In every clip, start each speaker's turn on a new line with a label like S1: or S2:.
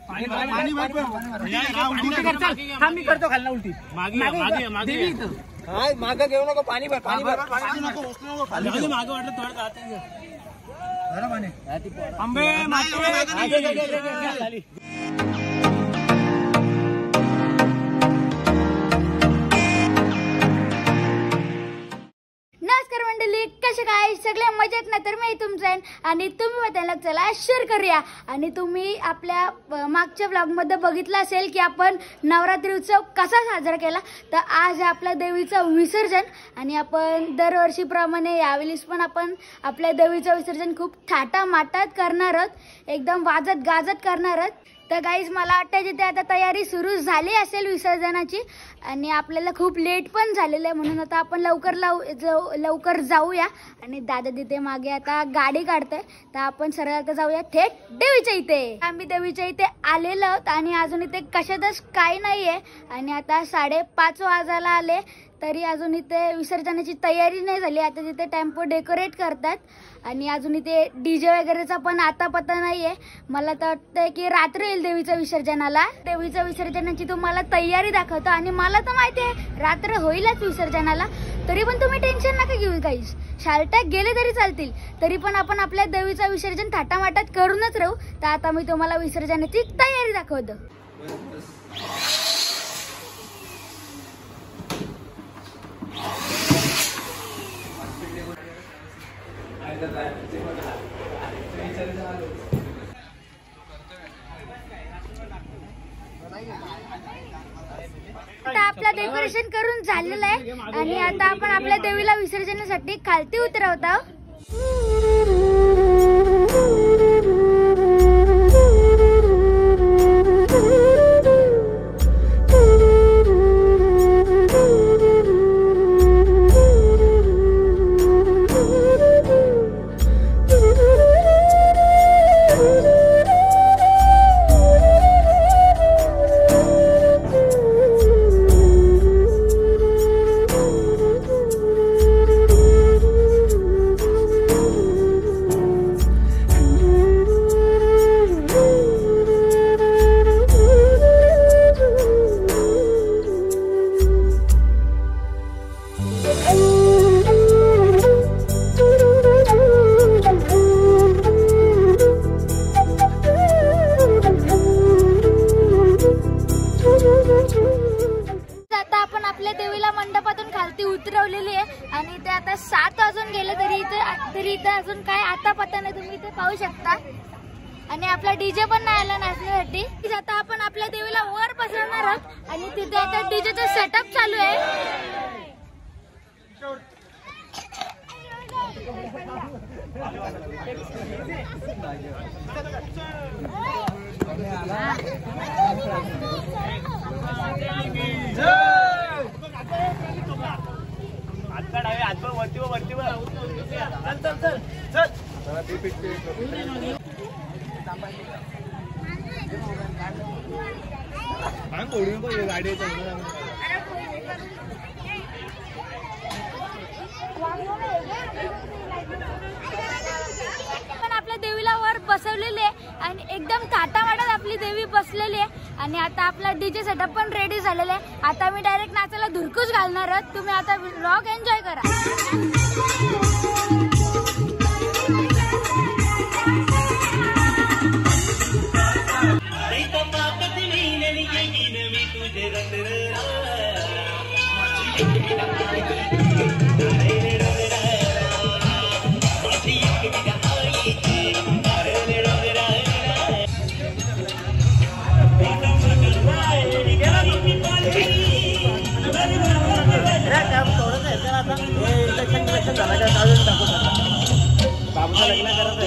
S1: मी करतो खालना उलटी मागे घेऊ नको पाणी भर पाणी भर मागे वाटलं थोडं आंबे
S2: नमस्कार मंडळी, कसे काय सगळे मजेत ना? तर मी तुमचं आहे आणि तुम्ही बतायला चला शेअर करूया. आणि तुम्ही आपल्या मागच्या ब्लॉग मध्ये बघितलं असेल की आपण नवरात्री उत्सव कसा साजरा केला. तर आज आपल्या देवीचं विसर्जन आणि आपण दरवर्षीप्रमाणे यावेळेस पण आपण आपल्या देवीचं विसर्जन खूप थाटामाटात करणार आहोत, एकदम वाजत गाजत करणार आहोत. तर गाईज मला वाटतं जिथे आता तयारी सुरू झाली असेल विसर्जनाची आणि आपल्याला खूप लेट पण झालेलं आहे, म्हणून आता आपण लवकर जाऊया. आणि दादा तिथे मागे आता गाडी काढतोय, तर आपण सरळ आता जाऊया थेट देवीच्या इथे. आम्ही देवीच्या इथे आलेलो आहोत आणि अजून इथे कशातच काही नाहीये आणि आता 5:30 वाजायला आले तरी अजून इथे विसर्जनाची तयारी नाही झाली. आता तिथे टेम्पो डेकोरेट करतात आणि अजून इथे डीजे वगैरेचा पण आता पत्ता नाहीये. मला तर वाटतंय की रात्र येईल देवीच्या विसर्जनाला. देवीच्या विसर्जनाची तुम्हाला तयारी दाखवतो आणि मला तर माहिती आहे रात्र होईलच विसर्जनाला, तरी पण तुम्ही टेन्शन नका घेऊ. काही शालटॅक गेले तरी चालतील, तरी पण आपण आपल्या देवीचं विसर्जन थाटामाटात करूनच राहू. तर आता मी तुम्हाला विसर्जनाची तयारी दाखवतो. आता आपलं डेकोरेशन करून झालेलं आहे आणि आता आपण आपल्या देवीला विसर्जनासाठी खालती उतरवत आहोत. उतरवलेली आहे आणि ते आता 7 वाजून गेले तरी इथे अजून काय आता पता नाही. तुम्ही इथे पाहू शकता आणि आपला डीजे पण नाही आला नाचण्यासाठी. आता आपण आपल्या देवीला वर बसवणार आहोत आणि तिथे आता डीजेचा सेटअप चालू आहे. पण आपल्या देवीला वर बसवलेली आहे आणि एकदम थाटामाटात आपली देवी बसलेली आहे आणि आता आपला डीजे सेटअप पण रेडी झालेला आहे. आता मी डायरेक्ट नाचायला धुरकूच घालणार आहोत. तुम्ही आता व्लॉग एन्जॉय करा. बाबूचा लग्न करत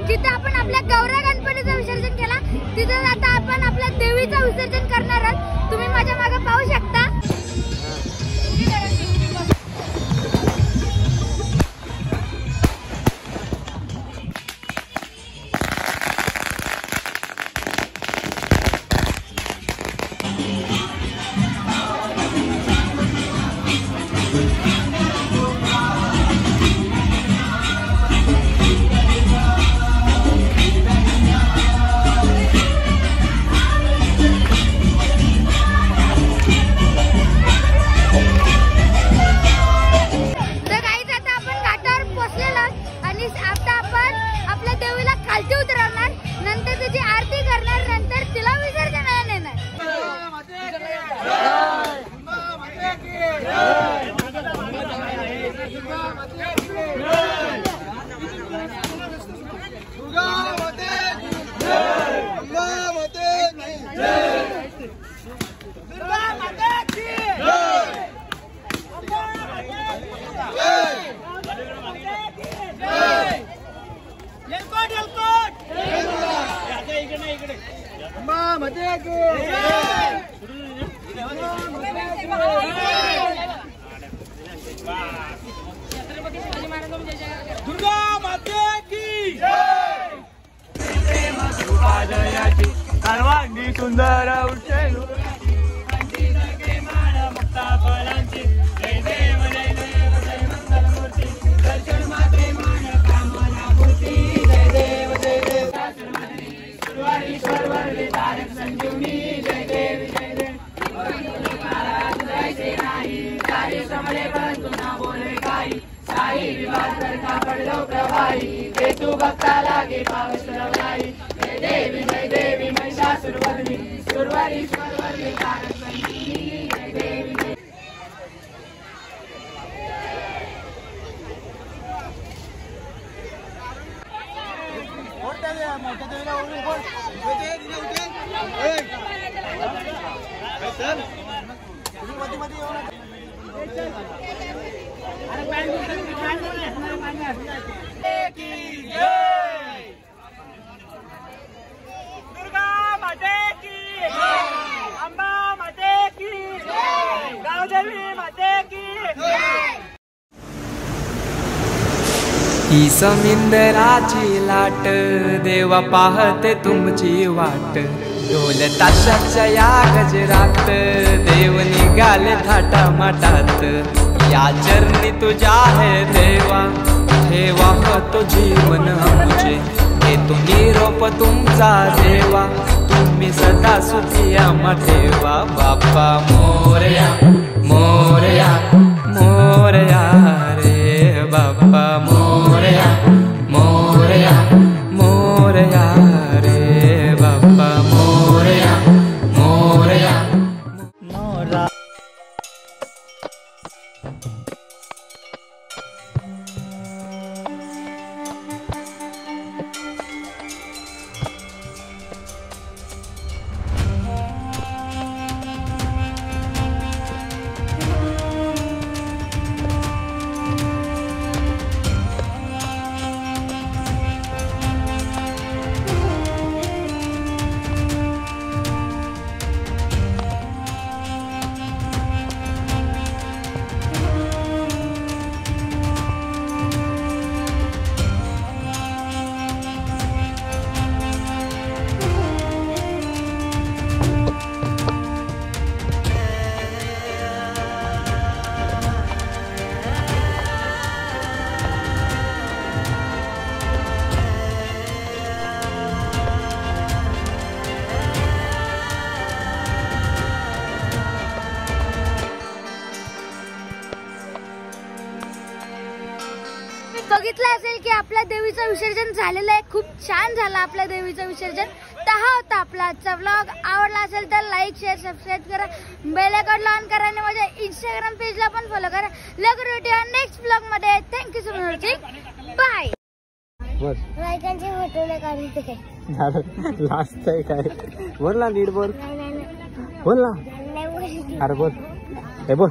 S2: जिथे आपण आपल्या गौरा गणपतीचं विसर्जन केला तिथे आता आपण आपल्या देवीचं विसर्जन करणार आहोत। तुम्ही माझ्या मागे पाहू शकता।
S1: दुर्गा माते की सर्वांगी सुंदर दुर्गा माते की अंबा माते की गावदेवी माते की
S3: ही समिंदराची लाट देवा पाहते तुमची वाट ढोल ताशाच्या या गजरात देव निघाले थाटा माटात या चरणी तुझ्या है देवा ठेवा तो जीवन आमचे घेतो निरोप तुमचा देवा तुम्ही सदा सुखी आम्हा ठेवा बाप्पा मोरया मोरया मोरया रे बाप्पा मोरया मोरया मोरया रे बाप्पा मोरया मोरया मोरा
S2: बघितलं असेल की आपल्या देवीचं विसर्जन झालेलं आहे. खूप छान झालं आपल्या देवीचं विसर्जन. तर हा होता आपला आजचा व्लॉग. आवडला असेल तर लाईक शेअर सबस्क्राईब करा, बेल आयकॉन ऑन करा आणि माझ्या इंस्टाग्राम पेजला पण फॉलो करा. लवकर भेटूया नेक्स्ट व्लॉग मध्ये. Thank you so much watching. Bye. बायकांचे फोटो काढते
S3: लास्ट आहे काय बोल ना नीट बोल बोल ना अरे बोल हे बोल